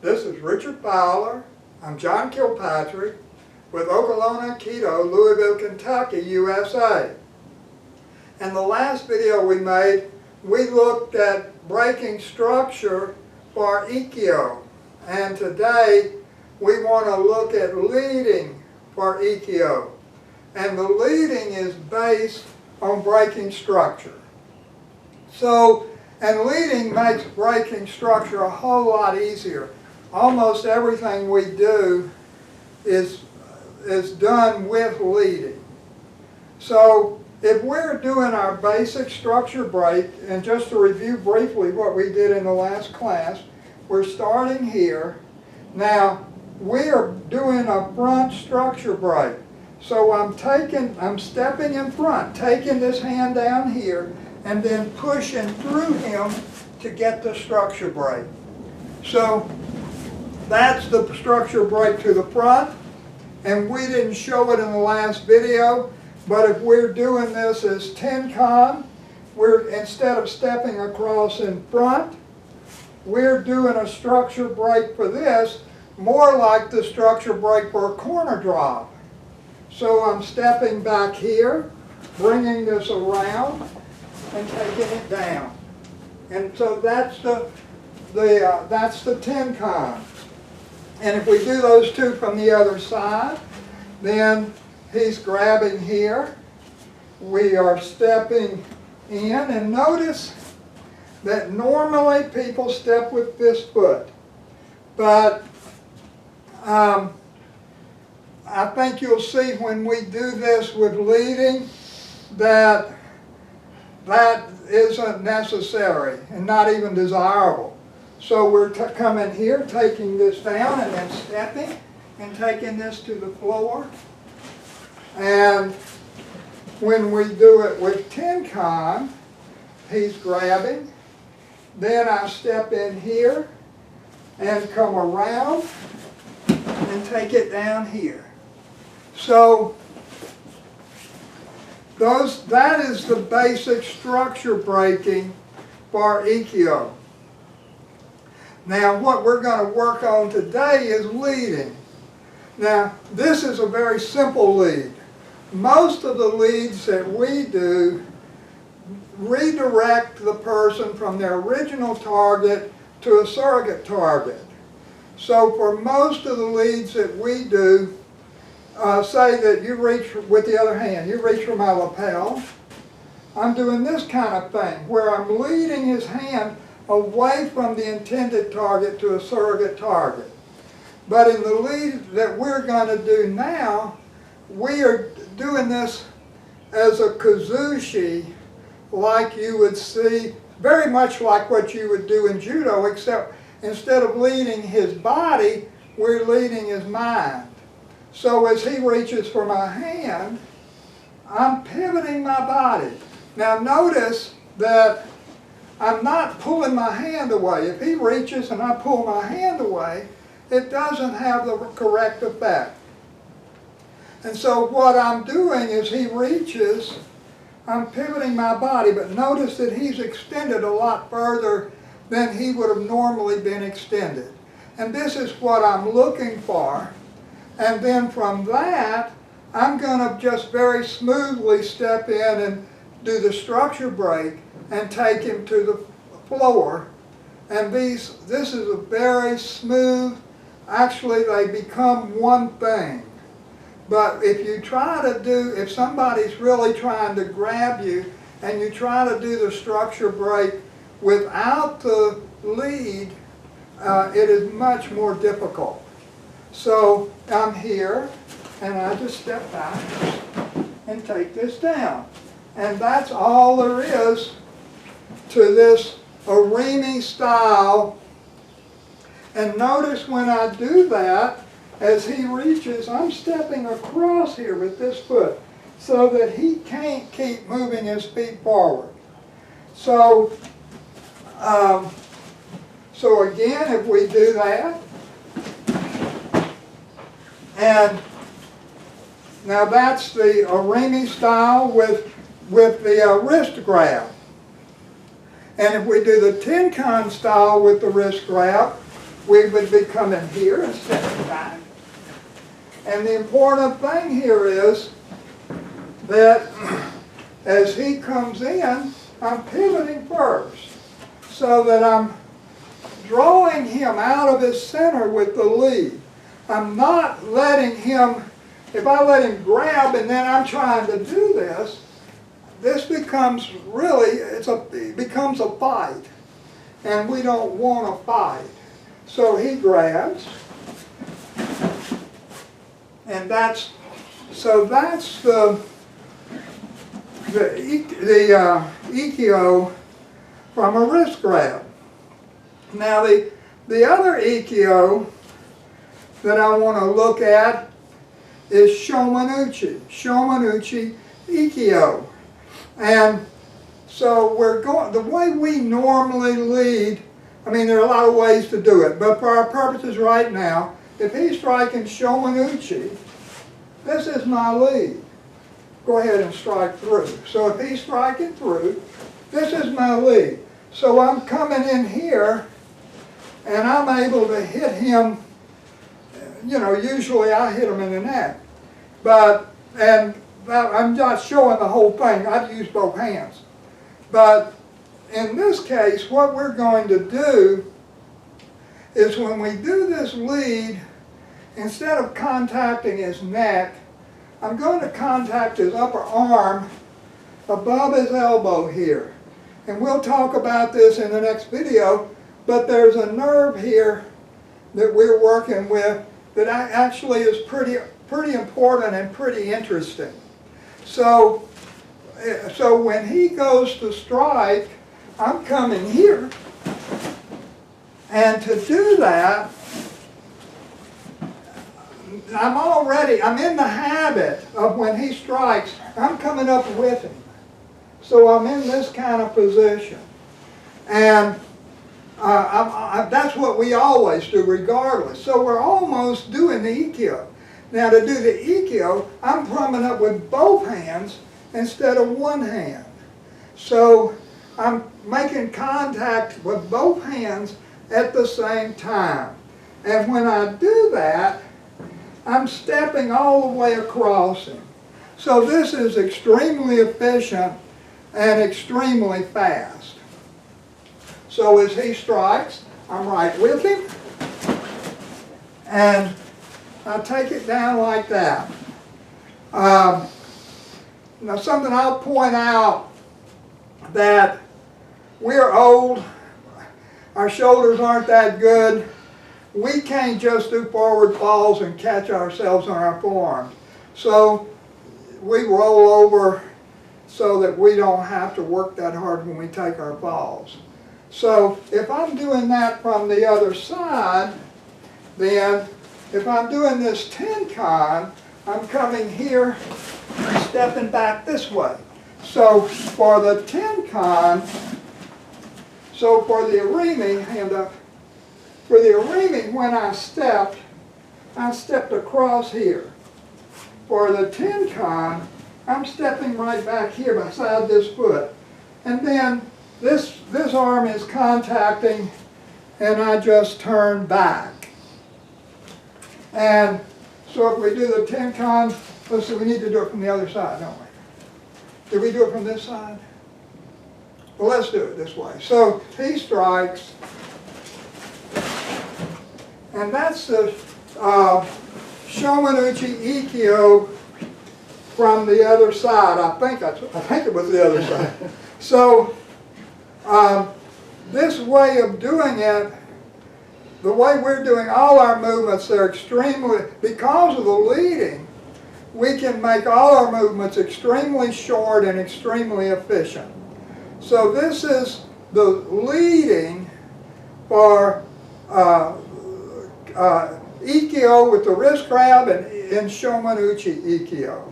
This is Richard Fowler. I'm John Kilpatrick with Okolona Aikido, Louisville, Kentucky, USA. In the last video we made, we looked at breaking structure for Ikkyo. And today we want to look at leading for Ikkyo. And the leading is based on breaking structure. And leading makes breaking structure a whole lot easier. Almost everything we do is done with leading. So if we're doing our basic structure break, and just to review briefly what we did in the last class, we're starting here. Now we are doing a front structure break. So I'm stepping in front, taking this hand down here, and then pushing through him to get the structure break. So that's the structure break to the front, and we didn't show it in the last video, but if we're doing this as Tenkan, instead of stepping across in front, we're doing a structure break for this, more like the structure break for a corner drop. So I'm stepping back here, bringing this around, and taking it down. And so that's the Tenkan. And if we do those two from the other side, then he's grabbing here. We are stepping in, and notice that normally people step with this foot. But I think you'll see when we do this with leading that isn't necessary and not even desirable. So we're coming here, taking this down, and then stepping and taking this to the floor. And when we do it with Tenkan, he's grabbing. Then I step in here and come around and take it down here. So that is the basic structure breaking for Ikkyo. Now what we're going to work on today is leading. Now this is a very simple lead. Most of the leads that we do redirect the person from their original target to a surrogate target. So for most of the leads that we do, say that you reach with the other hand, you reach for my lapel. I'm doing this kind of thing where I'm leading his hand away from the intended target to a surrogate target. But in the lead that we're going to do now, we are doing this as a kazushi, like you would see, very much like what you would do in judo, except instead of leading his body, we're leading his mind. So as he reaches for my hand, I'm pivoting my body. Now notice that I'm not pulling my hand away. If he reaches and I pull my hand away, it doesn't have the correct effect. And so what I'm doing is he reaches, I'm pivoting my body, but notice that he's extended a lot further than he would have normally been extended. And this is what I'm looking for. And then from that, I'm going to just very smoothly step in and do the structure break and take him to the floor. And this is a very smooth, actually they become one thing. But if you try to if somebody's really trying to grab you and you try to do the structure break without the lead, it is much more difficult. So I'm here, and I just step back and take this down. And that's all there is to this Arimi style. And notice when I do that, as he reaches, I'm stepping across here with this foot so that he can't keep moving his feet forward. So again, if we do that, and now that's the Arimi style with the wrist grab. And if we do the Tenkan style with the wrist grab, we would be coming here and stepping back. And the important thing here is that as he comes in, I'm pivoting first, so that I'm drawing him out of his center with the lead. I'm not letting him, if I let him grab and then I'm trying to do this, this becomes really, it becomes a fight. And we don't want to fight. So he grabs, and that's the Ikkyo from a wrist grab. Now the other Ikkyo that I want to look at is Shomanuchi Ikkyo. And so we're going, the way we normally lead, I mean there are a lot of ways to do it, but for our purposes right now, if he's striking Shomanuchi, this is my lead. Go ahead and strike through. So if he's striking through, this is my lead. So I'm coming in here, and I'm able to hit him, you know, usually I hit him in the neck. And I'm not showing the whole thing, I'd use both hands. But in this case, what we're going to do is when we do this lead, instead of contacting his neck, I'm going to contact his upper arm above his elbow here. And we'll talk about this in the next video, but there's a nerve here that we're working with that actually is pretty important and pretty interesting. So when he goes to strike, I'm coming here, and to do that, I'm in the habit of when he strikes, I'm coming up with him. So I'm in this kind of position. And that's what we always do regardless. So we're almost doing the Ikkyo. Now to do the Ikkyo, I'm coming up with both hands instead of one hand. So I'm making contact with both hands at the same time. And when I do that, I'm stepping all the way across him. So this is extremely efficient and extremely fast. So as he strikes, I'm right with him, and I take it down like that. Now something I'll point out, that we're old, our shoulders aren't that good. We can't just do forward falls and catch ourselves on our forearms. So we roll over so that we don't have to work that hard when we take our falls. So if I'm doing that from the other side, then if I'm doing this tenkan, I'm coming here and stepping back this way. So for the tenkan, so for the irimi, hand up, for the irimi, when I stepped across here. For the tenkan, I'm stepping right back here beside this foot. And then this arm is contacting, and I just turn back. And so if we do the tenkan, let's see, we need to do it from the other side, don't we? Did we do it from this side? Well, let's do it this way. So he strikes, and that's the Shomanuchi Ikkyo from the other side. I think it was the other side. So this way of doing it, the way we're doing all our movements, they're extremely, because of the leading, we can make all our movements extremely short and extremely efficient. So this is the leading for Ikkyo with the wrist grab and Shomanuchi Ikkyo.